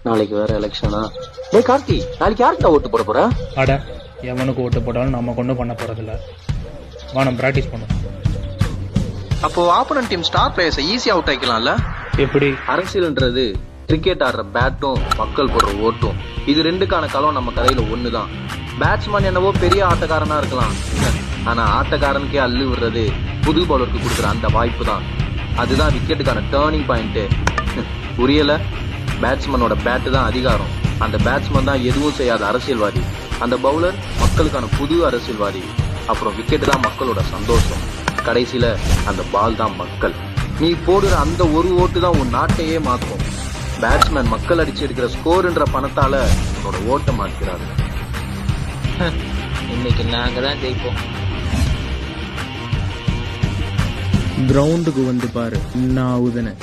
நாளைக்கு வேற எலெக்ஷனா? டேய் கார்த்தி, நாளைக்கு யாருக்கு ஓட்டு போட போற? அட எவனுக்கு ஓட்டு போட்டாலும் நம்ம கொண்டு பண்ண போறதில்ல. வா நம்ம பிராக்டிஸ் பண்ணுவோம். அப்போ ஆப்போனன்ட் டீம் ஸ்டார் பிளேயர்ஸை ஈஸியா அவுட் ஆக்கிக்கலாம்ல? எப்படி? அரசியல்ன்றது கிரிக்கெட் ஆடுற பேட்டும் மக்கள் போடுற ஓட்டும், இது ரெண்டுக்கான களம் நம்ம கதையில ஒண்ணுதான். பேட்ஸ்மேன் என்னவோ பெரிய ஆட்டக்காரனா இருக்கலாம், ஆனா ஆட்டக்காரனுக்கே அள்ளு விடுறது புது பவுலருக்கு கொடுக்குற அந்த வாய்ப்பு தான். அதுதான் விக்கெட்டுக்கான டேர்னிங் பாயிண்ட். புரியல? பேட்ஸ்மேனோட பேட்டு தான் அதிகாரம், அந்த பேட்ஸ்மேன் தான் எதுவும் செய்யாத அரசியல்வாதி, அந்த பவுலர் மக்களுக்கான புது அரசியல்வாதி, அப்புறம் விக்கெட்டு தான் மக்களோட சந்தோஷம், கடைசியில அந்த பால் தான் மக்கள். நீ போடுற அந்த ஒரு ஓட்டு தான் உன் நாட்டையே மாற்றும். பேட்ஸ்மேன் மக்கள் அடிச்சு எடுக்கிற ஸ்கோர்ன்ற பணத்தால உன்னோட ஓட்டை மாத்துறாரு. இன்னைக்கு நாங்க தான் ஜெயிப்போம். கிரவுண்டுக்கு வந்து பாரு, நான் உதன